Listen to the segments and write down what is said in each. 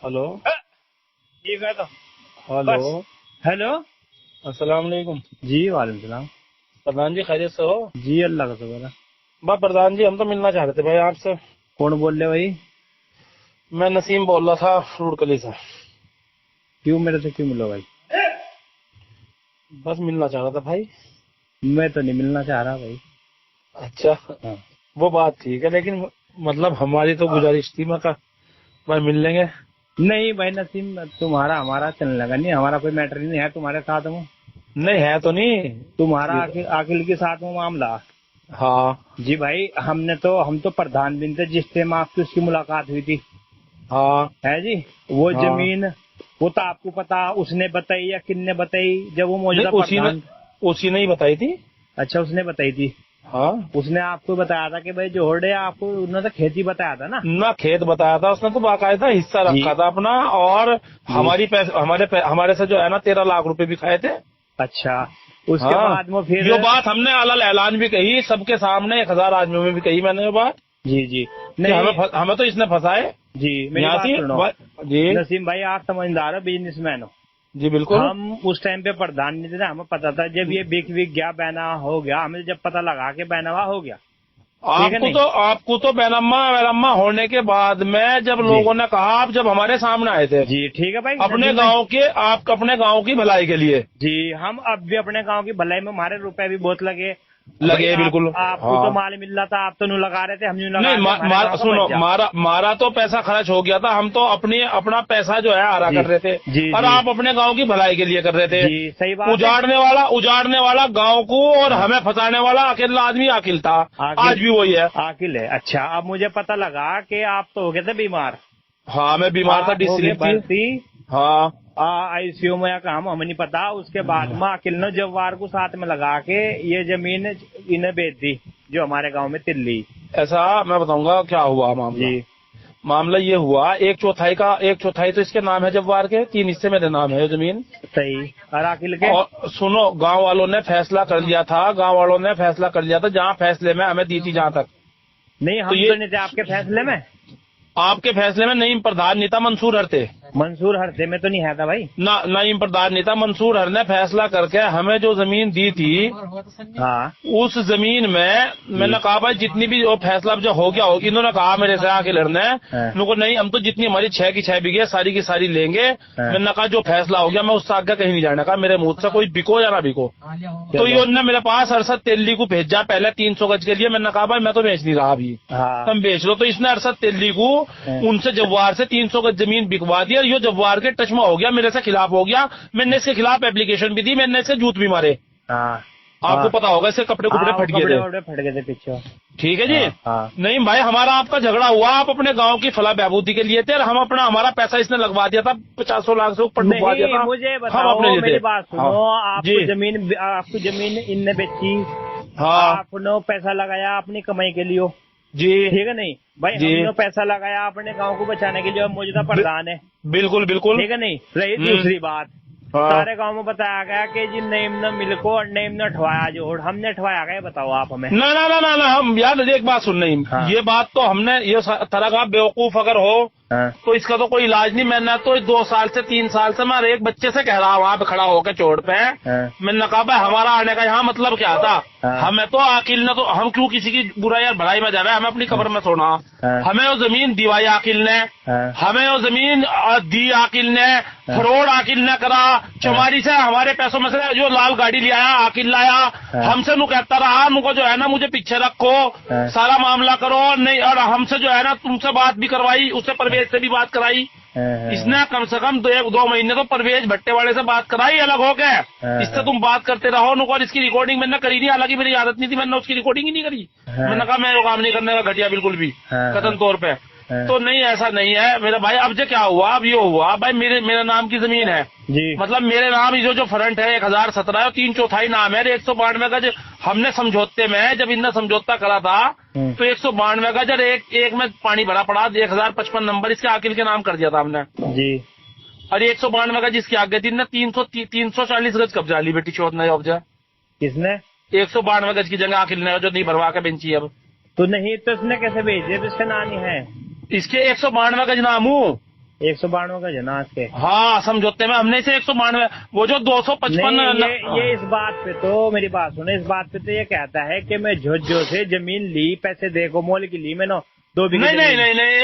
Hello. ठीक है तो हेलो। बस। हेलो। अस्सलाम वालेकुम। जी वालेकुम सलाम। प्रधान जी खैरियत से हो? जी अल्लाह का शुक्र है। बस प्रधान जी हम तो मिलना चाह रहे थे भाई आपसे। कौन बोल रहे भाई? मैं नसीम बोल रहा था रूड़कली से। क्यों मेरे से क्यों मिलो भाई? बस मिलना चाह रहा था भाई। मैं तो नहीं मिलना चाह रहा भाई। अच्छा। हाँ। वो बात ठीक है लेकिन मतलब हमारी तो गुजारिश थी मैं भाई मिल लेंगे। नहीं भाई नसीम, तुम्हारा हमारा चलने लगा नहीं, हमारा कोई मैटर ही नहीं है तुम्हारे साथ में। नहीं है तो नहीं। तुम्हारा आखिल आखिल के साथ में मामला। हाँ जी भाई, हम तो प्रधान बिन थे जिस टाइम आपकी उसकी मुलाकात हुई थी। हाँ है जी। वो हाँ। जमीन, वो तो आपको पता, उसने बताई या किन्ने बताई जब वो नहीं मौजूदा प्रधान? उसी ने ही बताई थी। अच्छा, उसने बताई थी। हाँ। उसने आपको बताया था कि भाई जोड़ है आपको, उन्होंने तो खेती बताया था ना? ना खेत बताया था उसने तो बाकायदा हिस्सा जी रखा था अपना। और जी। हमारे से जो है ना 13 लाख रुपए भी खाए थे। अच्छा, उसके हाँ। बाद में फिर? ये बात हमने अलग ऐलान भी कही सबके सामने 1000 आदमियों में भी कही मैंने ये बात जी जी। कि नहीं। हमें तो इसने फंसाए। जी मेरी यहाँ बात से सुनो। जी। नसीम भाई, आप समझदार हो, बिजनेसमैन हो। जी बिल्कुल। हम उस टाइम पे प्रधान नहीं थे ना, हमें पता था जब ये बिक विक गया, बैना हो गया, हमें जब पता लगा कि बैनवा हो गया। ठीक है नहीं? आपको तो बैनम्मा वैलम्मा होने के बाद में जब जी लोगों ने कहा, आप जब हमारे सामने आए थे जी ठीक है भाई अपने नसीम भाई। गांव के, आप अपने गांव की भलाई के लिए जी, हम अब भी अपने गांव की भलाई में, हमारे रुपए भी बहुत लगे। भाई लगे बिल्कुल। आपको तो हाँ। माल मिल रहा था, आप तो नहीं लगा रहे थे, हम नहीं नहीं लगा रहे, हमारे गांव का बच सुनो जा। मारा तो पैसा खर्च हो गया था। हम तो अपना पैसा जो है हरा जी कर रहे थे। जी और जी आप अपने गांव की भलाई के लिए कर रहे थे। जी सही बात है। उजाड़ने वाला गांव को और हाँ। हमें फंसाने वाला अकेला आदमी आकिल था। आज आकिल। भी वही है। आकिल है। अच्छा, अब मुझे पता लगा कि आप तो हो गए थे बीमार। हाँ मैं बीमार था, आप हो गए डिस्लिप थी। भर्ती हाँ। आईसीयू में, या काम हमें नहीं पता। उसके बाद में अकिल ने जवार को साथ में लगा के ये जमीन इन्हें बेच दी, जो हमारे गांव में तिल्ली। ऐसा मैं बताऊंगा क्या हुआ मामला। जी मामला ये हुआ, एक चौथाई तो इसके नाम है जब्बार के, 3 हिस्से मेरे नाम है जमीन। सही। और अकिल के? और सुनो, गांव वालों ने फैसला कर लिया था, जहाँ फैसले में हमें दी थी जहाँ तक। नहीं, तो हम ये तो नहीं थे आपके फैसले में। आपके फैसले में नईम प्रधान नेता मंसूर हर थे। मंसूर हरदे में तो नहीं है था भाई। नईम प्रधान नेता मंसूर हर ने फैसला करके हमें जो जमीन दी थी, हाँ उस जमीन में जी। मैंने कहा भाई जितनी भी वो फैसला जो हो गया हो, इन्होंने कहा मेरे से आके लड़ने, हाँ, उनको नहीं, हम तो जितनी हमारी 6 की 6 बीघे सारी की सारी लेंगे। हाँ। मैंने कहा जो फैसला हो गया मैं उससे आगे कहीं नहीं जाने का, मेरे मुंह से कोई बिको या ना बिको। तो चलो। ये उन्होंने मेरे पास अरसद तेली को भेजा पहले 300 गज के लिए। मैंने कहा भाई मैं तो बेच नहीं रहा अभी, हाँ तुम बेच लो। तो इसने अरसद तेली को हाँ, उनसे जवार से 300 गज जमीन बिकवा दी और ये जवार के टच में हो गया, मेरे से खिलाफ हो गया। मैंने इसके खिलाफ एप्लीकेशन भी दी, मैंने इससे जूत भी मारे। हाँ आपको हाँ पता होगा इसके कपड़े कुपड़े हाँ, वो फट गए कपड़े थे। वपड़े फट गए थे पीछे। ठीक है जी। हाँ हाँ। नहीं भाई, हमारा आपका झगड़ा हुआ, आप अपने गांव की फला बहबूदी के लिए थे और हम हमारा पैसा इसने लगवा दिया था, 50 लाख से ऊपर डुबवा दिया नहीं, था। मुझे हम अपने बताओ, लिए मेरी थे। बात हाँ सुनो। जी। आपको जमीन इनने बेची, हाँ आपने पैसा लगाया अपनी कमाई के लिए। जी ठीक है नहीं भाई? जी। हमने पैसा लगाया अपने गांव को बचाने के लिए, और मौजूदा बि, प्रधान है। बिल्कुल बिल्कुल। ठीक है नहीं? रही दूसरी बात, हाँ। सारे गांव में बताया गया कि जी नईम ने मिलको और नईम ने ठवाया जोड़, हमने ठवाया गया। बताओ आप हमें। ना ना ना ना ना, हम यार एक बात सुन नहीं, हाँ ये बात तो हमने, ये तरह का बेवकूफ अगर हो हाँ तो इसका तो कोई इलाज नहीं। मैंने तो 2 साल से 3 साल से मैं एक बच्चे से कह रहा हूँ वहाँ पे खड़ा होकर चोट पे। हाँ मैंने कहा भाई हमारा आने का यहाँ मतलब क्या था? हाँ हमें तो आकिल ने तो, हम क्यों किसी की बुराई या भलाई में जा रहे हैं? हमें अपनी कब्र में सोना। हाँ हमें वो जमीन दिवाई आकिल ने, हाँ हमें वो जमीन दी आकिल ने, फरोड आकिल ने करा। चमारी से हमारे पैसों में से जो लाल गाड़ी ले आया आकिल लाया। हमसे नु कहता रहा, नुको जो है ना मुझे पीछे रखो, सारा मामला करो नहीं। और हमसे जो है ना तुमसे बात भी करवाई, उससे परवेज से भी बात कराई। इसने कम से कम 2 महीने तो परवेज भट्टे वाले से बात कराई, अलग हो गए। इससे तुम बात करते रहो नुको। और इसकी रिकॉर्डिंग मैंने करी नहीं, हालांकि मेरी आदत नहीं थी, मैंने उसकी रिकॉर्डिंग ही नहीं करी। मैंने कहा मैं वो काम नहीं करने का, घटिया बिल्कुल भी, कथन तौर पे। तो नहीं, ऐसा नहीं है मेरा भाई। अब जो क्या हुआ, अब ये हुआ भाई, मेरे नाम की जमीन है जी। मतलब मेरे नाम जो फ्रंट है 1017 है, 3/4 नाम है। 192 गज हमने समझौते में, जब इनने समझौता करा था तो 192 गज और एक में पानी भरा पड़ा, 1055 नंबर इसके आकिल के नाम कर दिया था हमने जी। और 192 गज इसके आगे थी। 340 गज कब्जा ली बेटी चौथ ने कब्जा। किसने? 192 गज की जगह आकिल ने, जो नहीं भरवा के बेंची है। अब तो नहीं तो इसने कैसे भेज दिया? तो इसका नाम ही है। इसके 192 गज नाम हूँ। 192 का जना के। हाँ, समझौते में हमने से 192, वो जो 255 ये इस बात पे तो मेरी बात सुने, इस बात पे तो ये कहता है कि मैं झुज्जो से जमीन ली, पैसे देखो मोल की ली मैंने 2 बीघे। नहीं,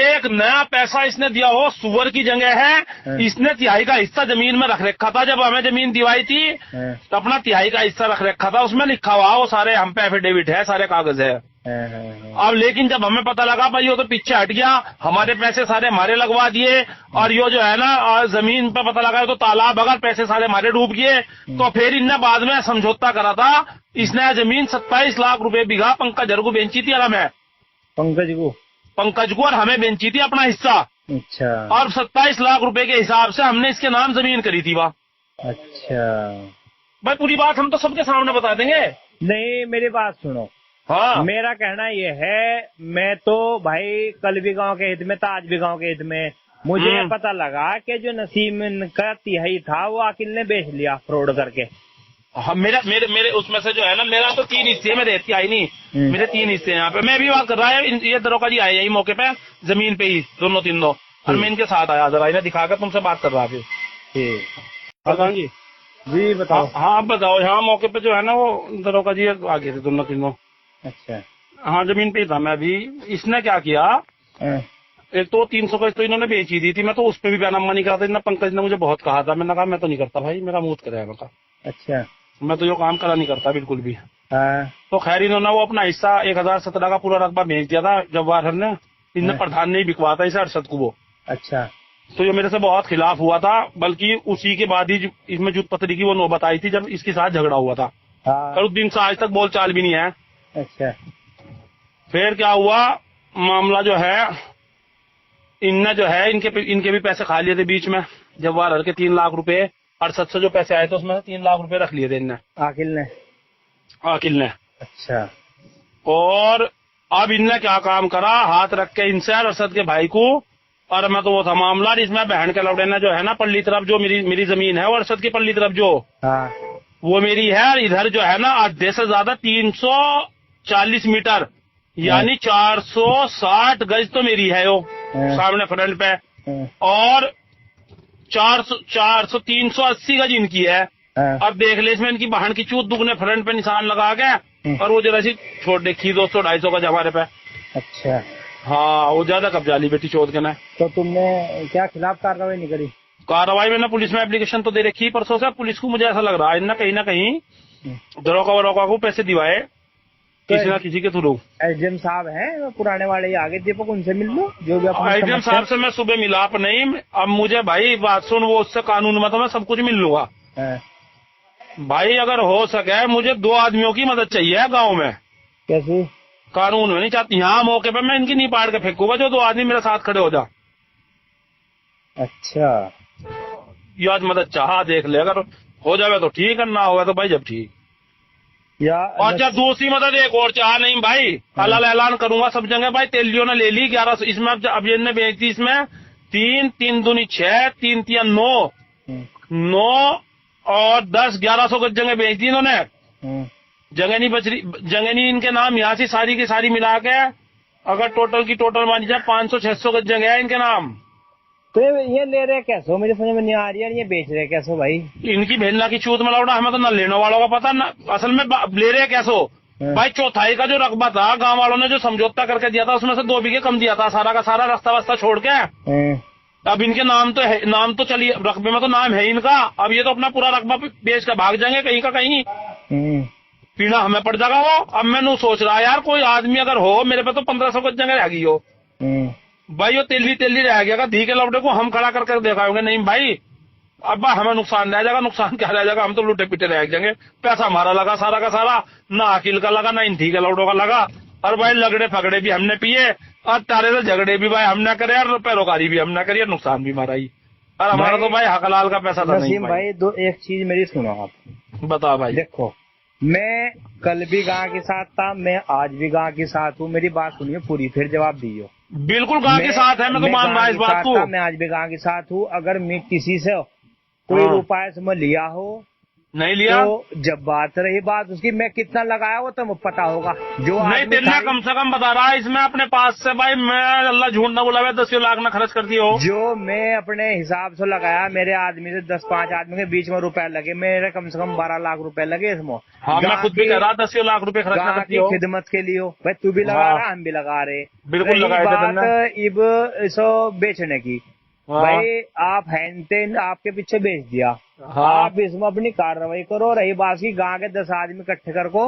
एक नया पैसा इसने दिया हो, सुअर की जगह है। इसने तिहाई का हिस्सा जमीन में रख रखा था, जब हमें जमीन दिवाई थी तो अपना तिहाई का हिस्सा रख रखा था, उसमें लिखा हुआ वो सारे हम पे एफिडेविट है, सारे कागज है। अब लेकिन जब हमें पता लगा भाई वो तो पीछे हट गया, हमारे पैसे सारे हमारे लगवा दिए, और यो जो है ना जमीन पे पता लगा तो तालाब अगर पैसे सारे हमारे डूब गए, तो फिर इनने बाद में समझौता करा था। इसने जमीन 27 लाख रुपए बीघा पंकज को बेची थी, और हमें पंकज को और हमें बेची थी अपना हिस्सा। अच्छा। और 27 लाख रुपए के हिसाब से हमने इसके नाम जमीन करी थी वहाँ। अच्छा भाई पूरी बात हम तो सबके सामने बता देंगे। नहीं मेरी बात सुनो। हाँ, मेरा कहना ये है, मैं तो भाई कल भी गांव के हित में था, आज भी गांव के हित में। मुझे पता लगा कि जो नसीम का तिहाई था वो अकिल ने बेच लिया फ्रॉड करके। हाँ, मेरे उसमें से जो है ना, मेरा तो 3 हिस्से, मेरे आई नहीं, मेरे 3 हिस्से हैं यहाँ पे। मैं भी बात कर रहा है, ये दरोगा जी आए यही मौके पे, जमीन पे ही दोनों तीनों, और मैं इनके साथ आया, जरा इन्हें दिखाकर तुमसे बात कर रहा फिर। प्रधान जी बताओ। हाँ आप बताओ। यहाँ मौके पे जो है ना वो दरोगा जी आ गए थे दोनों तीनों। अच्छा। हाँ, जमीन पे ही था मैं अभी। इसने क्या किया, एक तो 300 का तो इन्होंने बेची दी थी, मैं तो उस पर भी बयानामा नहीं करता। पंकज ने मुझे बहुत कहा था, मैंने कहा मैं तो नहीं करता भाई, मेरा मुंह करे। मैं कहा अच्छा, मैं तो ये काम करा नहीं करता बिल्कुल भी। हाँ। तो खैर इन्होंने वो अपना हिस्सा 1017 का पूरा रकबा बेच दिया था जवाहर ने। इनने प्रधान ने ही बिकवा था इसे, अरशद को वो। अच्छा। तो ये मेरे से बहुत खिलाफ हुआ था, बल्कि उसी के बाद ही इसमें जुट पत्री की वो नौबत आई थी जब इसके साथ झगड़ा हुआ था। हाँ। और उस दिन से आज तक बोलचाल भी नहीं है। अच्छा। फिर क्या हुआ, मामला जो है, इनने जो है इनके भी पैसे खा लिए थे बीच में। जवाहर के 3 लाख रुपए, अरशद से जो पैसे आए थे उसमें से 3 लाख रुपए रख लिए थे इनने, आकिल ने। अच्छा। और अब इनने क्या काम करा, हाथ रख के इनसे अरशद के भाई को, और मैं तो वो था मामला, इसमें बहन के लौटे ने जो है ना पल्ली तरफ जो मेरी जमीन है, वो अरशद की पल्ली तरफ जो, हाँ। वो मेरी है। और इधर जो है ना आधे से ज्यादा 340 मीटर यानी 460 गज तो मेरी है वो सामने फ्रंट पे, और 380 गज इनकी है। अब देख ले इसमें इनकी बहन की चूत दुगने फ्रंट पे निशान लगा के, और वो जरा सी छोड़ देखी 200-250 गज हमारे पे। अच्छा। हाँ, वो ज्यादा कब्जा ली बेटी चौथ के ना। तो तुमने क्या खिलाफ कार्रवाई नहीं करी? कार्रवाई मैंने पुलिस में एप्लीकेशन तो दे रखी परसों से। पुलिस को मुझे ऐसा लग रहा है इनने कहीं ना कहीं दरोगा वरोगा को पैसे दिवाए किसी ना किसी के थ्रू। एसडीएम साहब हैं पुराने वाले आगे, दीपक उनसे मिल लो जो भी। एसडीएम साहब से मैं सुबह मिला आप नहीं। अब मुझे भाई बात सुन, वो उससे कानून में तो मैं सब कुछ मिल लूंगा भाई। अगर हो सके मुझे 2 आदमियों की मदद चाहिए गाँव में। कैसी? कानून में नहीं चाहती, यहाँ मौके पे मैं इनकी नहीं पाड़ के फेंकूंगा, जो 2 आदमी मेरे साथ खड़े हो जा। अच्छा, ये आज मदद चाह देख ले, अगर हो जाए तो ठीक है, ना होगा तो भाई जब ठीक। और जब दूसरी मदद एक और चाह नहीं भाई, हलाल ऐलान करूंगा सब जगह भाई। तेलियों ने ले ली 1100 इसमें, अब ये बेच दी इसमें 3 दूनी 6, 3 तिया 9 और 10 1100 गज जगह बेच दी इन्होंने। जगह नहीं बच रही, जगह नहीं इनके नाम, यहाँ से सारी की सारी मिला के अगर टोटल की टोटल मान लीजिए 500-600 गज जगह है इनके नाम। तो ये ले रहे कैसो, मुझे समझ में नहीं आ रही है, ये बेच रहे कैसो भाई? इनकी भेजना की चूत में लौटा, हमें तो न लेने वालों का पता न, असल में ले रहे कैसो भाई। चौथाई का जो रकबा था गांव वालों ने जो समझौता करके दिया था उसमें से 2 बीघे कम दिया था, सारा का सारा रास्ता वास्ता छोड़ के। अब इनके नाम तो है, नाम तो चलिए रकबे में तो नाम है इनका। अब ये तो अपना पूरा रकबा बेच कर भाग जाएंगे कहीं का कहीं, पीना हमें पड़ जाएगा वो। अब मैं सोच रहा यार कोई आदमी अगर हो, मेरे पे तो 1500 गज जगह रह गई हो भाई, वो तेली रह गया धी के लौटे को हम खड़ा करके दिखाओगे नहीं भाई। अब हमें नुकसान रह जाएगा, नुकसान क्या रह जाएगा, हम तो लुटे पिटे रह जाएंगे। पैसा हमारा लगा सारा का सारा, ना अकील का लगा ना इन धी के लौटों का लगा। और भाई लगड़े फगड़े भी हमने पिए, और तारे से झगड़े भी भाई हमने करे, और पैरोकारी भी हमने करी, नुकसान भी हमारा ही। और हमारा तो भाई हकलाल का पैसा था नहीं भाई। एक चीज मेरी सुनो आप, बताओ भाई। देखो मैं कल भी गांव के साथ था, मैं आज भी गांव के साथ हूँ। मेरी बात सुनिए पूरी, फिर जवाब दियो। बिल्कुल गांव के साथ है, मैं तो मान रहा इस बात को। मैं आज भी गांव के साथ हूँ। अगर मैं किसी से कोई रुपया से मैं लिया हो नहीं लिया। तो जब बात रही बात उसकी, मैं कितना लगाया वो तो पता होगा। जो नहीं आदमी तेरे कम से कम बता रहा है इसमें अपने पास से भाई, मैं अल्लाह झूठ ना बुलावे 10 लाख ना खर्च करती हो। जो मैं अपने हिसाब से लगाया, मेरे आदमी से 10-5 आदमी के बीच में रुपए लगे, मेरे कम से कम 12 लाख रुपए लगे इसमें। हाँ मैं खुद भी कह रहा 10 लाख रुपए खर्च ना करती हो। खिदमत के लिए भाई, तू भी लगा हाँ। रहा, हम भी लगा रहे। बिल्कुल लगाए थे तुमने। बात इब इसो बेचने की, हाँ। भाई आप हैंडटेन आपके पीछे बेच दिया। हाँ। आप इसमें अपनी कार्रवाई करो। रही बात की गांव के 10 आदमी इकट्ठे कर को,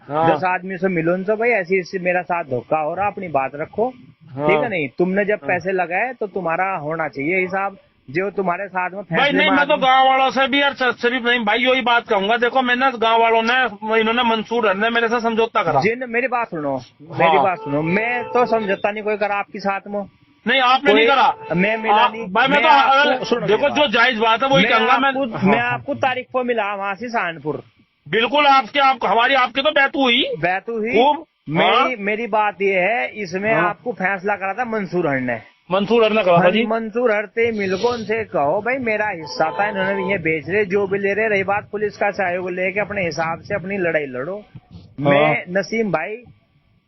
हाँ। 10 आदमी से मिलो उनसे, भाई ऐसी ऐसी मेरा साथ धोखा हो रहा, अपनी बात रखो। हाँ। ठीक है नहीं, तुमने जब पैसे लगाए तो तुम्हारा होना चाहिए हिसाब, जो तुम्हारे साथ में भाई नहीं, मैं तो गांव वालों से भी यार शरीफ नहीं भाई, यही बात कहूंगा। देखो मैंने गांव वालों ने, इन्होंने मंसूर ने मेरे से समझौता करा। जिन मेरी बात सुनो, हाँ। मेरी बात सुनो, मैं तो समझौता नहीं कोई करा आपके साथ में। नहीं आपने नहीं करा, मैं मिला नहीं भाई। मैं तो देखो जो जायज बात है वही कहूंगा मैं आपको तारीख को मिला वहाँ से सहारनपुर। बिल्कुल हमारी आपकी तो बैतू हुई खूब। हाँ। मेरी बात ये है, इसमें हाँ। आपको फैसला करा था मंसूर हर ने। मंसूर हर ने कहा था जी। मंसूर हरते मिलको उनसे कहो भाई मेरा हिस्सा था, इन्होंने भी ये बेच रहे, जो भी ले रहे। रही बात पुलिस का सहयोग लेके अपने हिसाब से अपनी लड़ाई लड़ो। मैं नसीम भाई,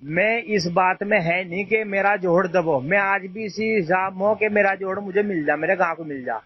मैं इस बात में है नहीं कि मेरा जोड़ दबो, मैं आज भी इसी हिसाब में कि मेरा जोड़ मुझे मिल जा, मेरे गांव को मिल जा।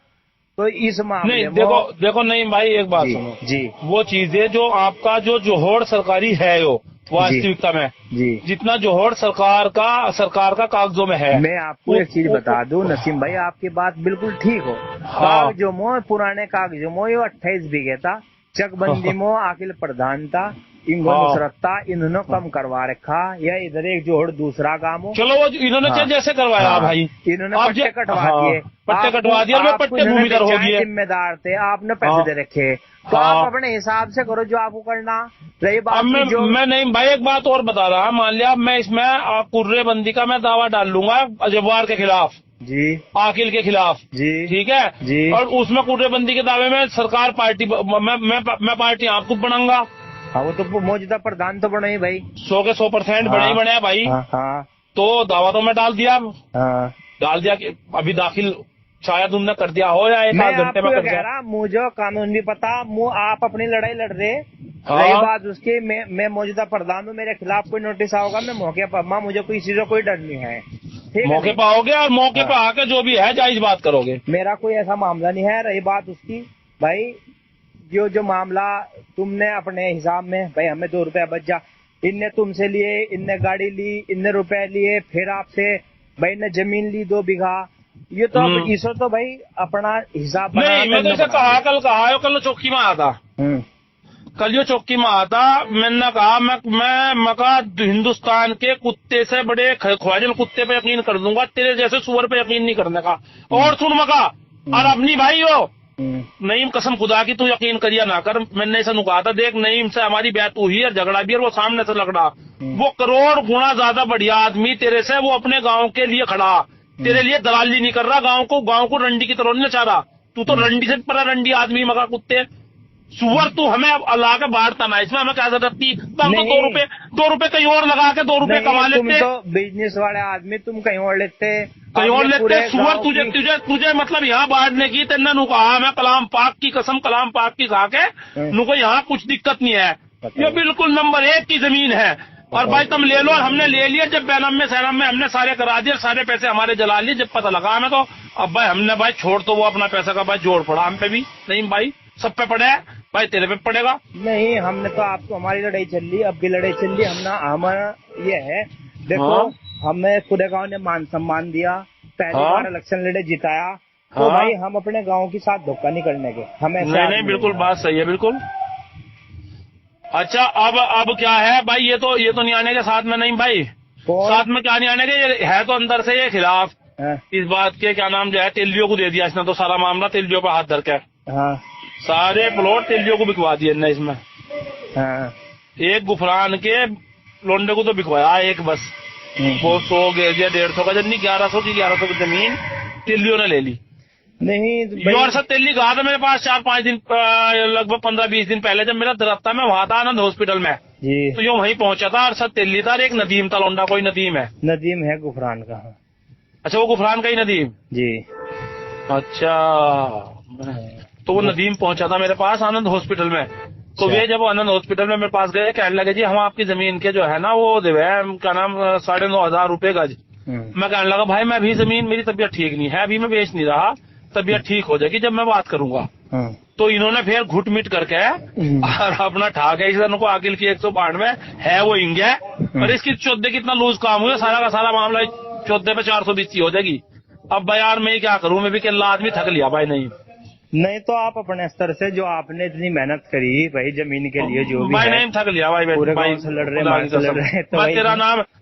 तो इस मामले नहीं में देखो नहीं भाई, एक बात सुनो जी, वो चीजें जो आपका जो जोहड़ सरकारी है वो वास्तविकता में जी, जितना जोहड़ सरकार का कागजों में है। मैं आपको एक चीज बता दूं नसीम भाई, आपकी बात बिल्कुल ठीक हो। कागजों में, पुराने कागजों में ये 28 बीघे था, चकबंदी में आकिल प्रधान था, इनको नुसरत था, इन्होंने कम करवा रखा। या इधर एक जोड़ दूसरा काम हो, चलो वो इन्होंने जैसे करवाया भाई, इन्होंने पट्टे कटवा दिए, पट्टे कटवा दिए, पट्टे भूमिधर हो गए, जिम्मेदार थे, आपने पैसे दे रखे। तो आप अपने हिसाब से करो जो आपको करना। रही बात मैं नहीं भाई, एक बात और बता रहा, मान लिया मैं इसमें कुर्रेबंदी का मैं दावा डाल लूंगा जवार के खिलाफ जी, आकिल के खिलाफ जी, ठीक है जी। और उसमें कुर्रेबंदी के दावे में सरकार पार्टी मैं पार्टी आपको बनाऊंगा। हाँ वो तो मौजूदा प्रधान तो बने भाई, 100 के 100% बने हैं भाई। हाँ। तो दावा तो मैं डाल दिया, हाँ। कि अभी दाखिल शायद उनने कर दिया हो या एक आध घंटे में कर दिया। मुझे कानून भी पता, आप अपनी लड़ाई लड़ रहे। हाँ। रही बात उसकी, मैं मौजूदा प्रधान हूँ, मेरे खिलाफ कोई नोटिस आओगा मैं मौके पर, मुझे कोई चीज का कोई डर नहीं है। मौके पर आओगे और मौके पर आके जो भी है जायज बात करोगे, मेरा कोई ऐसा मामला नहीं है। रही बात उसकी भाई, जो मामला तुमने अपने हिसाब में, भाई हमें 2 रुपया बच जा, इनने तुमसे लिए, इनने गाड़ी ली, इनने रुपए लिए, फिर आपसे भाई ने जमीन ली 2 बीघा, ये तो इसो तो भाई अपना हिसाब नहीं। मैं तो इसे कल चौकी में आया था, कल ये चौकी में आया था, मैंने कहा मैं हिंदुस्तान के कुत्ते से बड़े ख्वाजल कुत्ते पे यकीन कर दूंगा, तेरे जैसे सुअर पे यकीन नहीं करने का। और सुन मका, और अपनी भाई हो नईम, कसम खुदा की तू यकीन करिया ना कर, मैंने ऐसा कहा था, देख नईम से हमारी बैत हुई है, झगड़ा भी है, वो सामने से लग रहा, वो करोड़ गुना ज्यादा बढ़िया आदमी तेरे से, वो अपने गांव के लिए खड़ा, तेरे लिए दलाली नहीं कर रहा, गांव को रंडी की तरह नहीं नचा रहा। तू तो रंडी से पर रंडी आदमी मगा कुत्ते सुअर, तू हमें अल्लाह के बाहर ना, इसमें हमें क्या जरूरत थी? हम तो 2 रुपए कहीं और लगा के 2 रुपए कमा लेते। तुम तो बिजनेस वाले आदमी, तुम कहीं और लेते सुअर, तुझे मतलब यहाँ बांटने की, तेने नु कहा मैं कलाम पाक की कसम, कलाम पाक की खा के नुको यहाँ कुछ दिक्कत नहीं है, ये बिल्कुल नंबर 1 की जमीन है। और भाई तुम ले लो, और हमने ले लिया, जब बैनम में सैनम में हमने सारे करा दिए, सारे पैसे हमारे जला लिए, जब पता लगा हमें तो अब भाई हमने भाई छोड़, तो वो अपना पैसा का भाई जोड़ पड़ा हम पे भी नहीं भाई, सब पे पड़े है भाई, तेरे पे पड़ेगा नहीं। हमने तो आपको, हमारी लड़ाई चल रही, अब भी लड़ाई चल रही, हमारा ये है देखो, हमें पूरे गांव ने मान सम्मान दिया, पहली बार इलेक्शन लड़े जिताया, तो भाई हम अपने गांव के साथ धोखा नहीं करने के, हमें नहीं बिल्कुल बात सही है बिल्कुल। अच्छा अब क्या है भाई, ये तो नहीं आने के साथ में, नहीं भाई साथ में क्या नहीं आने के, ये है तो अंदर से ये खिलाफ इस बात के, क्या नाम जो है, तेलियों को दे दिया इसने, तो सारा मामला तेलियों पे हाथ धर के सारे प्लॉट तेलियों को बिकवा दिए ना इसमें। एक गुफरान के लोंडे को तो बिकवाया एक बस, वो 100 गेजिया 150 का जमीन, 1100 की जमीन तेलियों ने ले ली। नहीं और सब तेली कहा था मेरे पास 4-5 दिन, लगभग 15-20 दिन पहले, जब मेरा दरख्ता में वहां था आनंद हॉस्पिटल में जी, तो यो वहीं पहुंचा था, और सब तेली था, एक नदीम था लोंडा, कोई नदीम है, नदीम है गुफरान का। अच्छा वो गुफरान का ही नदीम जी, अच्छा तो वो नदीम पहुंचा था मेरे पास आनंद हॉस्पिटल में। तो वे जब आनंद हॉस्पिटल में मेरे पास गए, कहने लगे जी हम आपकी जमीन के जो है ना वो दे क्या नाम 9,500 रुपए गज। मैं कहने लगा भाई मैं अभी जमीन, मेरी तबीयत ठीक नहीं है, अभी मैं बेच नहीं रहा, तबीयत ठीक हो जाएगी जब मैं बात करूंगा। तो इन्होंने फिर घुट मिट करके और अपना ठा के इस को आकिल की 192 है वो इंग है, और इसकी 14 कितना लूज काम हुआ, सारा का सारा मामला 14 पे 420 हो जाएगी। अब भाई यार मैं क्या करूं, मैं भी केला आदमी थक लिया भाई। नहीं तो आप अपने स्तर से जो आपने इतनी मेहनत करी भाई जमीन के लिए, जो भी भाई है नहीं थक लिया भाई, पूरे भाई गांव से लड़ रहे तो भाई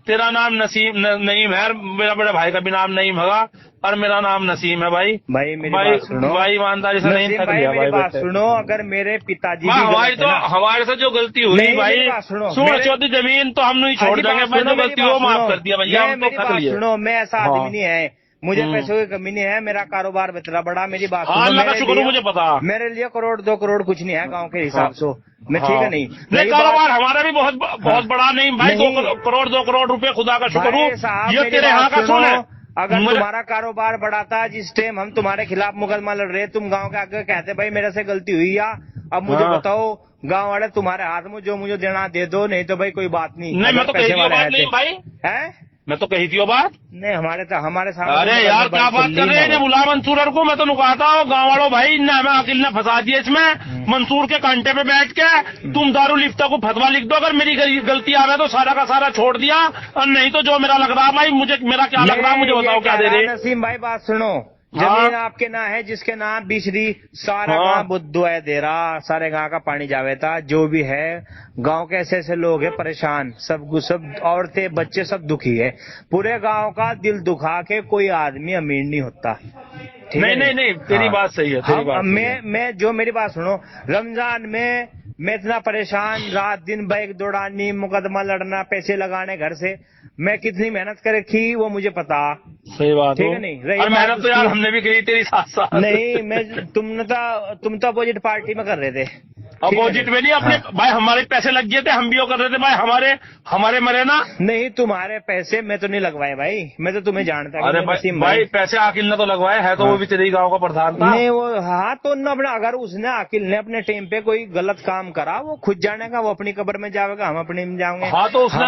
तेरा नाम नसीम नईम है, मेरा बड़े भाई का भी नाम नईम होगा, और मेरा नाम नसीम है भाई। भाई मेरी बात सुनो भाई ईमानदारी से नहीं थक लिया भाई। बात सुनो, अगर मेरे पिताजी हमारे से जो गलती हुई भाई, सुनो चौथी जमीन तो हम नहीं छोड़ देंगे भाई, जो गलती हो माफ कर दिया भैया, हम तो थक लिए। सुनो मैं ऐसा आदमी नहीं है, मुझे पैसों की कमी नहीं है, मेरा कारोबार इतना बड़ा, मेरी बात अल्लाह का शुक्र, मुझे पता मेरे लिए 1-2 करोड़ कुछ नहीं है गांव के हिसाब से, मैं ठीक है नहीं कारोबार हमारा भी बहुत बड़ा नहीं भाई, 2 करोड़ रुपए खुदा का शुक्र हूँ, ये तेरे यहाँ का सुन है। अगर तुम्हारा कारोबार बढ़ा था, जिस टाइम हम तुम्हारे खिलाफ मुकदमा लड़ रहे, तुम गांव के आगे कहते भाई मेरे से गलती हुई या अब मुझे बताओ, गांव वाले तुम्हारे हाथ में जो मुझे देना दे दो, नहीं तो भाई कोई बात नहीं। मैं तो कही थी भाई, मैं तो कही थी बात नहीं हमारे सामने। अरे यार क्या बात कर रहे हैं, बुला मंसूर को, मैं तो नुकाता हूँ गाँव वालों भाई ने हमें अकिल ने फंसा दिया इसमें, मंसूर के कांटे पे बैठ के तुम दारू लिफ्ता को फतवा लिख दो, अगर मेरी गलती आ रहा है तो सारा का सारा छोड़ दिया, और नहीं तो जो मेरा लग रहा भाई, मेरा क्या लग रहा मुझे बताओ क्या दे रहे। नसीम भाई बात सुनो, जमीन आपके ना है, जिसके नाम बिछड़ी सारा गाँव बुद्धू है दे रहा, सारे गाँव का पानी जावे था, जो भी है गांव के ऐसे ऐसे लोग हैं परेशान, सब औरतें बच्चे सब दुखी है, पूरे गांव का दिल दुखा के कोई आदमी अमीर नहीं होता। नहीं तेरी बात सही है, तेरी बात मैं जो मेरी बात सुनो, रमजान में मैं इतना परेशान, रात दिन बाइक दौड़ानी, मुकदमा लड़ना, पैसे लगाने घर से, मैं कितनी मेहनत कर रखी वो मुझे पता। सही बात ठीक है नहीं रही मेहनत तो यार हमने भी करी तेरी साथ नहीं, मैं तुम तो अपोजिट पार्टी में कर रहे थे, अपोजिट में नहीं अपने भाई, हमारे पैसे लग गए थे, हम भी वो कर रहे थे भाई, हमारे मरे ना। नहीं तुम्हारे पैसे मैं तो नहीं लगवाए भाई, मैं तो तुम्हें जानता। अरे भाई पैसे आकिल ने तो लगवाए है, तो वो भी तेरे गांव का प्रधान था। नहीं वो हाँ, तो अपना अगर उसने आकिल ने अपने टाइम पे कोई गलत काम करा, वो खुद जानेगा, वो अपनी कब्र में जाएगा, हम अपनी में जाएंगे। हाँ तो उसने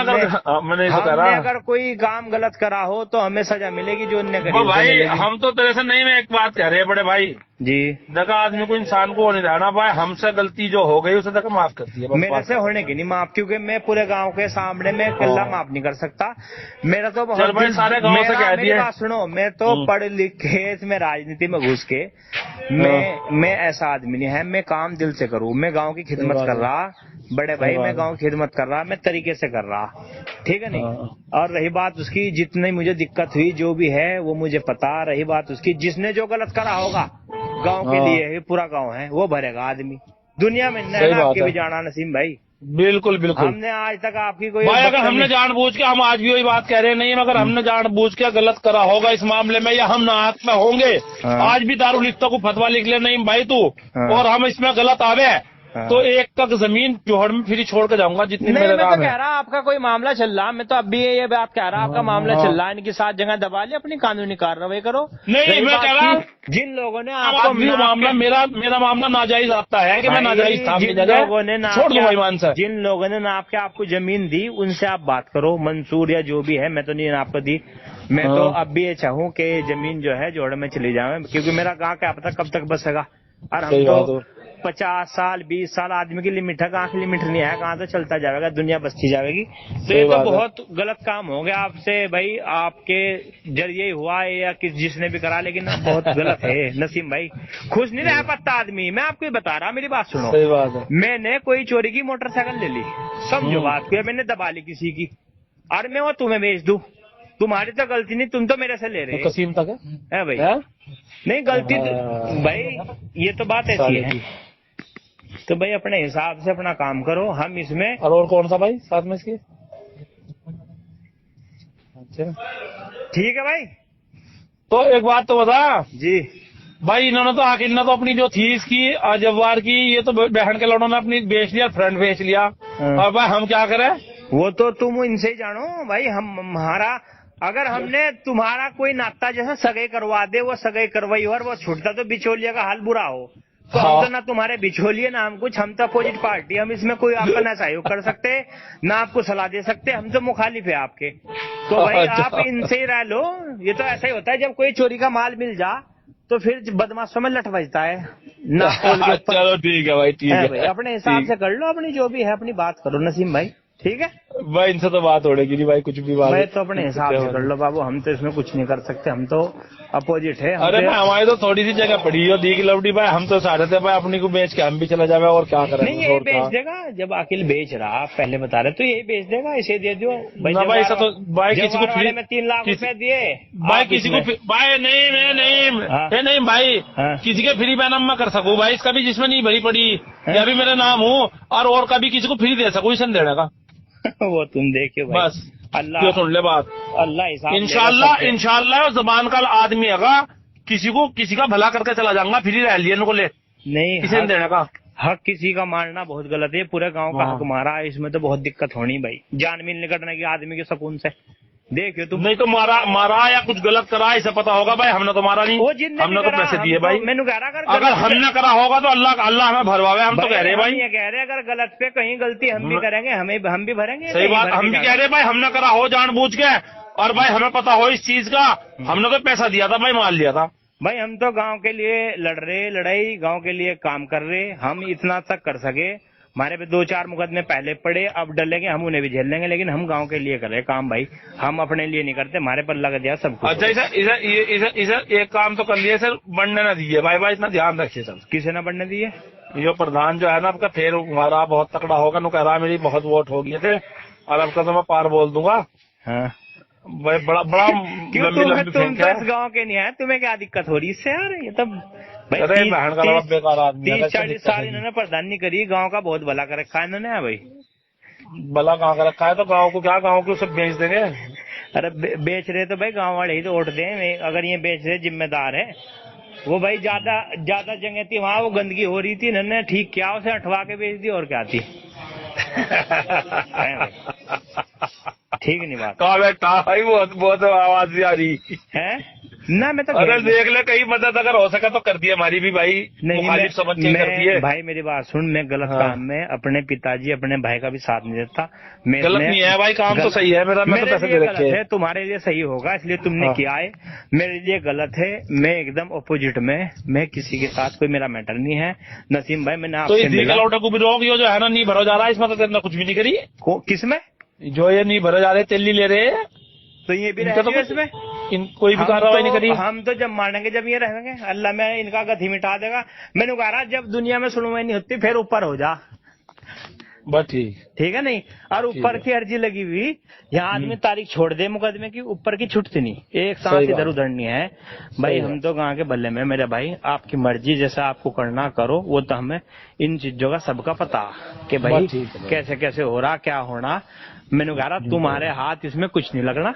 अगर कोई काम गलत करा हो तो हमें सजा मिलेगी जो उनने करी। भाई हम तो तेरे से नहीं, मैं एक बात कह रहे हैं बड़े भाई जी, देखा आदमी को इंसान को नहीं रहना भाई, हमसे गलती जो हो गई उसे देखा माफ कर दिया, मेरे से होने की नहीं माफ, क्योंकि मैं पूरे गांव के सामने में किला माफ नहीं कर सकता। मेरा तो भाई सारे गांव से कह दिया। सुनो मैं तो पढ़ लिख के इसमें राजनीति में घुस के मैं ऐसा आदमी नहीं है, मैं काम दिल से करूँ, मैं गाँव की खिदमत कर रहा बड़े भाई, मैं गाँव की खिदमत कर रहा, मैं तरीके से कर रहा, ठीक है नहीं। और रही बात उसकी, जितनी मुझे दिक्कत हुई जो भी है वो मुझे पता, रही बात उसकी, जिसने जो गलत करा होगा गांव के लिए, पूरा गांव है वो भरेगा आदमी, दुनिया में नहीं आपके भी जाना नसीम भाई। बिल्कुल हमने आज तक आपकी कोई भाई, अगर हमने जानबूझ के, हम आज भी वही बात कह रहे हैं नहीं, अगर हमने जानबूझ के गलत करा होगा इस मामले में, या हम नाहक में होंगे, आज भी दारू लिफ्ता को फतवा लिख ले नहीं भाई तू, और हम इसमें गलत आवे तो एक तक जमीन जोहड़ में फिर छोड़ के जाऊंगा जितनी मेरे काम है। मैं तो कह रहा आपका कोई मामला चल रहा, मैं तो अब भी ये बात कह रहा आपका मामला चल रहा, इनकी 7 जगह दबा ले, अपनी कानूनी कार्रवाई करो। नहीं मैं कह रहा जिन लोगों ने आपको मामला, मेरा मामला नाजायज आता है कि मैं नाजायज था, छोड़ दो ईमान से। जिन लोगों ने नाप के आपको जमीन दी उनसे आप बात करो, मंसूर या जो भी है, मैं तो नहीं आपको दी। मैं तो अब भी ये चाहूँ कि जमीन जो है जोड़ में चली जाए, क्योंकि मेरा गाँव क्या पता कब तक बसेगा, और हम तो 50 साल 20 साल आदमी की लिमिट है, कहाँ की लिमिट नहीं है, कहाँ तो चलता जाएगा, दुनिया बसती जाएगी। तो ये तो बहुत गलत काम हो गया आपसे भाई, आपके जरिए हुआ है या जिसने भी करा, लेकिन बहुत गलत है नसीम भाई, खुश नहीं रह पाता आदमी। मैं आपको बता रहा, मेरी बात सुनो, सही बात है। मैंने कोई चोरी की मोटरसाइकिल ले ली, समझो बात को, मैंने दबा ली किसी की, और मैं वो तुम्हें बेच दूं, तुम्हारी तो गलती नहीं, तुम तो मेरे से ले रहे हो। कसीम तक है भाई नहीं गलती भाई, ये तो बात ऐसी है, तो भाई अपने हिसाब से अपना काम करो, हम इसमें। और कौन सा भाई साथ में इसके? अच्छा ठीक है भाई, तो एक बात तो बता जी भाई, इन्होंने तो आकिल ने तो अपनी जो थी इसकी जवार की, ये तो बहन के लड़ों ने अपनी बेच लिया, फ्रेंड बेच लिया, और भाई हम क्या करें? वो तो तुम इनसे ही जानो भाई, हमारा अगर हमने तुम्हारा कोई नाता जैसा सगाई करवा दे, वो सगाई करवाई और वो छूटता तो बिचौलिया का हाल बुरा हो, तो हाँ। हम तो ना तुम्हारे बिछोलिए ना हम कुछ, हम तो अपोजिट पार्टी, हम इसमें कोई आपका ना सहयोग कर सकते ना आपको सलाह दे सकते, हम तो मुखालिफ है आपके। तो भाई अच्छा। आप इनसे ही रह लो। ये तो ऐसा ही होता है जब कोई चोरी का माल मिल जा तो फिर बदमाशों में लठ बजता है ना खोल के ऊपर। चलो ठीक है भाई, ठीक है है भाई, अपने हिसाब ठीक। से कर लो, अपनी जो भी है अपनी बात करो नसीम भाई, ठीक है भाई इनसे तो बात होड़ेगी नहीं भाई, कुछ भी बात भाई। तो अपने हिसाब से कर लो बाबू, हम तो इसमें कुछ नहीं कर सकते, हम तो अपोजिट है। अरे भाई हमारी तो थोड़ी सी जगह पड़ी हो दी की लवड़ी भाई, हम तो चाह रहे थे भाई अपनी को बेच के हम भी चला जावे, और क्या करेंगे। नहीं यही बेच देगा, जब अखिल बेच रहा पहले बता रहे तो यही बेच देगा, इसे दे दो भाई। ना भाई ऐसा तो भाई किसी को फ्री में 3 लाख रुपए दिए भाई, किसी को भाई नहीं मैं नहीं हाँ। नहीं भाई हाँ। किसी के फ्री बैनम मैं कर सकूं भाई, इसका भी जिसमें नहीं भरी पड़ी या भी मेरा नाम हूँ, और का भी किसी को फ्री दे सकूं इसे देने का। वो तुम देखियो भाई, बस अल्लाह क्यों सुन ले बात, अल्लाह हिसाब इंशाल्लाह इंशाल्लाह जबान का आदमी है, किसी का भला करके चला जाऊंगा, फ्री रह लिए को ले नहीं किसी ने देने का। हक किसी का मारना बहुत गलत है, पूरे गांव का हाँ। हक मारा है, इसमें तो बहुत दिक्कत होनी भाई, जान मिल निकटने की आदमी के सुकून से। देखियो तुम नहीं तो मारा या कुछ गलत करा इसे पता होगा भाई, हमने तो मारा नहीं, वो जिनने हमने भी तो करा, पैसे दिए हम भाई। तो, मैंने कह रहा अगर हमने करा होगा तो अल्लाह हमें भरवावे, हम तो कह रहे हैं भाई, ये कह रहे हैं, अगर गलत पे कहीं गलती हम भी करेंगे, हम भी भरेंगे। सही बात, हम भी कह रहे हैं भाई, हमने करा हो जानबूझ के, और भाई हमें पता हो इस चीज का, हमने तो पैसा दिया था भाई, माल लिया था भाई। हम तो गांव के लिए लड़ रहे, लड़ाई गांव के लिए काम कर रहे, हम इतना तक कर सके। हमारे पे 2-4 मुकदमे पहले पड़े, अब डलेंगे हम, उन्हें भी झेल लेंगे, लेकिन हम गांव के लिए कर रहे काम भाई, हम अपने लिए नहीं करते, हमारे पर लग दिया सब कुछ। अच्छा इसे एक काम तो कर लिए सर, बढ़ने ना दिए भाई, इतना ध्यान रखिए सर। किसे ना बढ़ने दिए? ये प्रधान जो है ना आपका, फिर हमारा बहुत तकड़ा होगा, नु कह रहा मेरी बहुत वोट हो गए थे, और अब तो मैं पार बोल दूंगा। हाँ भाई बड़ा क्यों तुम 10 गाँव के नहीं है, तुम्हें क्या दिक्कत हो रही इससे यार? ये तो भाई 30-40 साल इन्होंने प्रधानी करी, गांव का बहुत भला कर रखा है इन्होंने भाई। भला कहाँ कर रखा है, तो गांव को क्या, गांव को सब बेच देंगे। अरे बेच रहे तो भाई गांव वाले ही तो वोट दें, अगर ये बेच रहे जिम्मेदार है वो भाई। ज्यादा जगह थी वहाँ, वो गंदगी हो रही थी, इन्होंने ठीक किया, उसे हटवा के बेच दी, और क्या थी। ठीक नहीं बात कहा बैठा भाई, बहुत आवाज भी आ रही है ना। मैं तो अरे देख ले, कहीं मदद अगर हो सके तो कर दिया हमारी भी भाई, नहीं समझ के कर दिए भाई। मेरी बात सुन, मैं गलत काम में अपने पिताजी अपने भाई का भी साथ नहीं देता। गलत नहीं है भाई, काम तो सही है मेरा, मैं तो पैसे दे रखे हैं। तुम्हारे लिए सही होगा इसलिए तुमने हाँ। किया है, मेरे लिए गलत है, मैं एकदम अपोजिट में, मैं किसी के साथ कोई मेरा मैटर नहीं है। नसीम भाई मैंने आपसे मिला को भी रोक, जो है ना नहीं भरा जा रहा है, इसमें तो तेरे कुछ भी नहीं करी। किसमें जो ये नहीं भरे जा रहे, तेली ले रहे, तो ये भी तो इसमें कोई भी कार्रवाई नहीं करी। हम तो जब मारेंगे जब ये रहेंगे, अल्लाह में इनका गति मिटा देगा। मैंने कहा रहा जब दुनिया में सुनवाई नहीं होती फिर ऊपर हो जा, बस ठीक है नहीं। और ऊपर की अर्जी लगी हुई, यहाँ आदमी तारीख छोड़ दे मुकदमे की, ऊपर की छुटती नहीं, एक सांस इधर उधर नहीं है भाई। हम तो गांव के बल्ले में मेरे भाई, आपकी मर्जी जैसा आपको करना करो, वो तो हमें इन चीजों का सबका पता कि भाई कैसे कैसे हो रहा, क्या होना। मैंने कहा तुम्हारे हाथ इसमें कुछ नहीं लगना।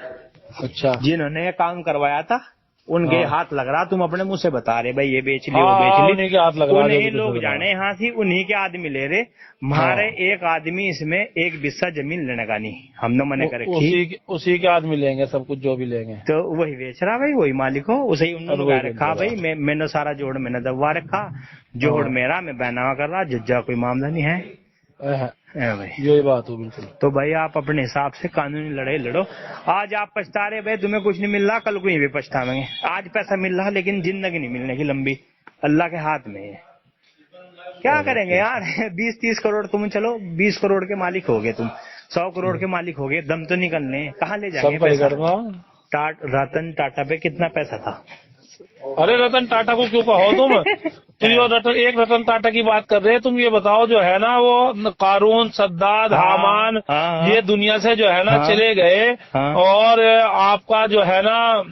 अच्छा, जिन्होंने ये काम करवाया था उनके हाथ लग रहा, तुम अपने मुंह से बता रहे भाई ये बेच ली वो बेच ली, उन्हीं के हाथ लग रहा, उन्हीं लोग जाने यहाँ से, उन्हीं के आदमी ले रहे। हमारे एक आदमी इसमें एक बिस्सा जमीन लेने का नहीं, हमने मने कर रखी, उसी के आदमी लेंगे सब कुछ जो भी लेंगे, तो वही बेच रहा भाई, वही मालिक हो, उसे ही उन्होंने रखा भाई। मैंने सारा जोड़ मैंने दबवा रखा, जोड़ मेरा, मैं बैनामा कर रहा, जज्जा कोई मामला नहीं है भाई। यही बात हो बिल्कुल। तो भाई आप अपने हिसाब से कानूनी लड़ाई लड़ो। आज आप पछता रहे भाई, तुम्हें कुछ नहीं मिल रहा, कल को ये भी पछतावेंगे। आज पैसा मिल रहा लेकिन जिंदगी नहीं मिलने की लंबी, अल्लाह के हाथ में है। क्या करेंगे यार 20-30 करोड़, तुम चलो 20 करोड़ के मालिक हो गए, तुम 100 करोड़ के मालिक हो गए, दम तो निकलने, कहाँ ले जाएंगे पैसा? रतन टाटा पे कितना पैसा था? अरे रतन टाटा को क्यों कहो तुम एक रतन टाटा की बात कर रहे हैं, तुम ये बताओ जो है ना वो कारून, सद्दाद, हामान, ये दुनिया से जो है ना चले गए, और आपका जो है ना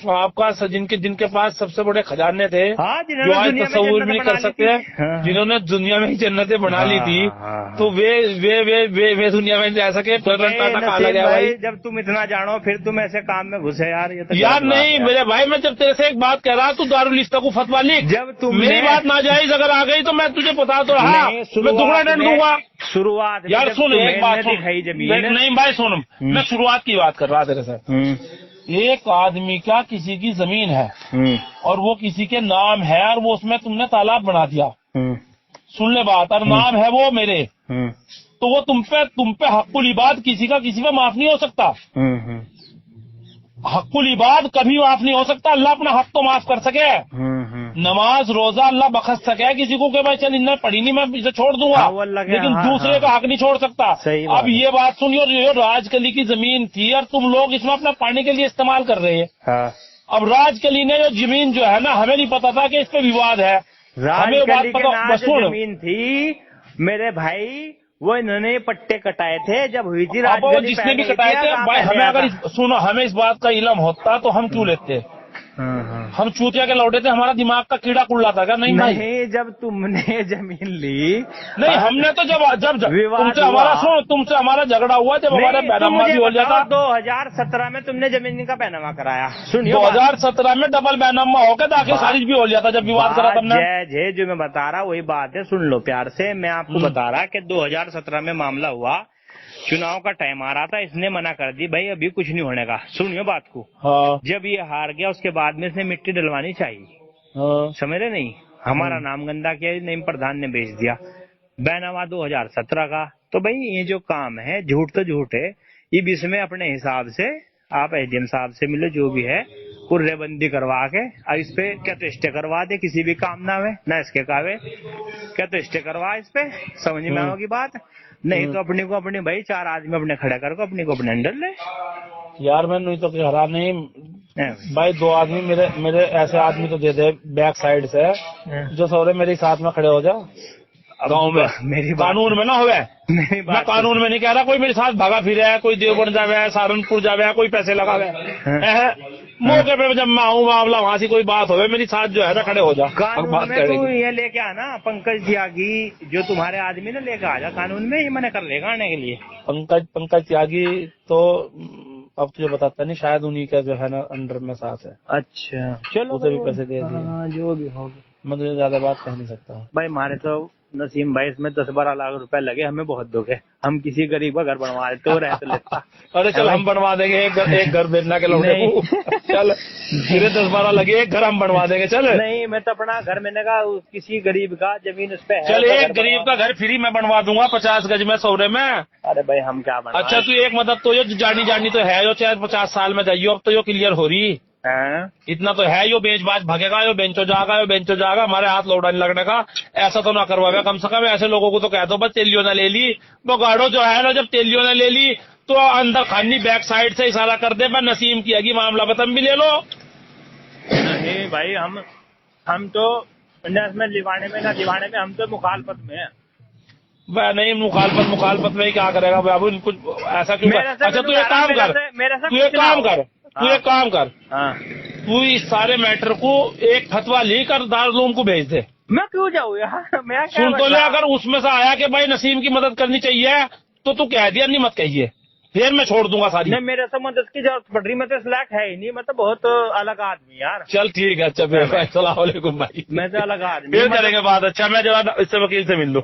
आपका जिनके पास सबसे बड़े खजाने थे, जो आज तस्वीर भी नहीं कर सकते, जिन्होंने दुनिया में ही जन्नतें बना ली थी, तो वे दुनिया में जा सके। रतन टाटा कहा लगा भाई? जब तुम इतना जानो फिर तुम ऐसे काम में घुसे यार, ये तो यार नहीं मेरे भाई, मैं जब तेरे से एक बात कह रहा, तू दारुल इफ्ता को फतवा लिख, जब तुम मेरी बात नाजायज अगर आ गई तो मैं तुझे बता तो रहा, मैं दुगना दंड दूंगा। शुरुआत यार सुन, एक बात सुन, नहीं भाई सुन, मैं शुरुआत की बात कर रहा तेरे से। एक आदमी का किसी की जमीन है और वो किसी के नाम है और वो उसमें तुमने तालाब बना दिया, सुन ले बात, और नाम है वो मेरे, तो वो तुम पे हक्कुल इबाद किसी का किसी पे माफ नहीं हो सकता। हक्कुल इबाद कभी माफ नहीं हो सकता। अल्लाह अपना हक तो माफ कर सके, नमाज रोजा अल्लाह बख्श सके किसी को कि भाई चल इन्हें पढ़ी नहीं मैं इसे छोड़ दूंगा, लेकिन दूसरे का हक नहीं छोड़ सकता। अब ये बात सुनिए, जो राजकली की जमीन थी और तुम लोग इसमें अपना पानी के लिए इस्तेमाल कर रहे हैं। अब राजकली ने जो जमीन जो है ना, हमें नहीं पता था कि इस पे विवाद है, हमें बात पता। जमीन थी मेरे भाई, वो इन्होंने पट्टे कटाए थे जब हुई थी राजगली, जिसने भी कटाए थे। भाई हमें अगर सुनो, हमें इस बात का इल्म होता तो हम क्यों लेते? हम चूतिया के लौटे थे, हमारा दिमाग का कीड़ा कुल्ला था क्या? नहीं नहीं, जब तुमने जमीन ली नहीं, हमने तो जब तुमसे हमारा सुनो, तुमसे हमारा झगड़ा हुआ जब हमारे बैनामा भी हो जाता। 2017 में तुमने जमीन का बैनामा कराया, सुनिए 2017 में डबल बैनामा होकर दाखिल खारिज भी हो जाता जब विवाद करा तुमने। जय जो मैं बता रहा वही बात है, सुन लो प्यार से। मैं आपको बता रहा कि 2017 में मामला हुआ, चुनाव का टाइम आ रहा था, इसने मना कर दी भाई अभी कुछ नहीं होने का। सुनियो बात को। हाँ। जब ये हार गया उसके बाद में इसने मिट्टी डलवानी चाहिए। हाँ। समझ रहे नहीं, हमारा नाम गंदा किया, नईम प्रधान ने बेच दिया बैनामा 2017 का। तो भाई ये जो काम है झूठ तो झूठ है, ये इसमें अपने हिसाब से आप एसडीएम साहब से मिलो, जो भी है कुर्रेबंदी करवा के इस पे क्या तो स्टे करवा दे, किसी भी काम ना हुए ना इसके कावे, क्या तो स्टे करवा इस पे, समझ में आओगी बात। नहीं तो अपने को अपने भाई 4 आदमी अपने खड़े करके अपने को अपने अंडर ले यार। मैं नहीं तो हरा नहीं भाई, 2 आदमी मेरे ऐसे आदमी तो दे दे बैक साइड से, जो सौरे मेरे साथ में खड़े हो जाओ गाँव में। मेरी कानून में ना हुए, मैं कानून में नहीं कह रहा कोई मेरे साथ भागा फिरे है, कोई देवबंद जावे है, सहारनपुर जावे है, कोई पैसे लगावे है, मौके पे जब मैं आऊँ मामला वहाँ से कोई बात हो मेरी साथ जो है ना खड़े हो जा। कानून में तू ये लेके आना पंकज त्यागी, जो तुम्हारे आदमी ने लेके आ जा कानून में, ये मैंने कर लेगा आने के लिए। पंकज त्यागी तो अब तुझे बताता नहीं, शायद उन्हीं का जो है ना अंडर में साथ है। अच्छा चलो, उसे भी पैसे दे दिए, जो भी होगा। मैं तुझे ज्यादा बात कह नहीं सकता भाई। हमारे तो नसीम भाई इसमें 10-12 लाख रुपए लगे, हमें बहुत दुख है, हम किसी गरीब का घर बनवा देते हो रह तो लेता। अरे चल हम बनवा देंगे एक घर बेचना के लौटे को। चल फिर 10-12 लगे, एक घर हम बनवा देंगे। चल नहीं, मैं तो अपना घर मैंने कहा किसी गरीब का जमीन उस पे है, चल एक गरीब का घर फ्री में बनवा दूंगा 50 गज में सौरे में। अरे भाई हम क्या बनवा। अच्छा तू एक मदद तो ये जानी तो है, जो चाहे 50 साल में जाइयो, अब तो यो क्लियर हो रही इतना तो है, यो बेच बाज भागेगा, यो बेंचो जागा, हमारे हाथ लौटा नहीं लगने का। ऐसा तो ना करवावे, कम से कम ऐसे लोगों को तो कह दो बस तेलियो ने ले ली, वो गाड़ो जो है ना, जब तेलियो ने ले ली तो अंदर खानी बैक साइड से इशारा कर दे, मैं नसीम की अगी मामला बतम भी ले लो। नहीं भाई, हम तो में दिवाने में ना दिवाने में, हम तो मुखालफत में है। वह नहीं, मुखालफत में ही क्या करेगा बाबू, कुछ ऐसा क्यों? अच्छा तू एक काम कर, तू इस सारे मैटर को एक फतवा लेकर दारुल को भेज दे। मैं क्यों जाऊँ यार, मैं सुन तो ले, अगर उसमें से आया कि भाई नसीम की मदद करनी चाहिए तो तू कह दिया, नहीं मत कहिए, फिर मैं छोड़ दूंगा सारी। नहीं, मेरे से मदद की जरूरत पड़ रही, मैं तो इस लायक है ही नहीं, मैं तो बहुत अलग आदमी यार। चल ठीक है, अच्छा फिर अस्सलाम वालेकुम भाई, मैं तो अलग आदमी, फिर करेंगे बात। अच्छा मैं जरा इससे वकील से मिल लूँ।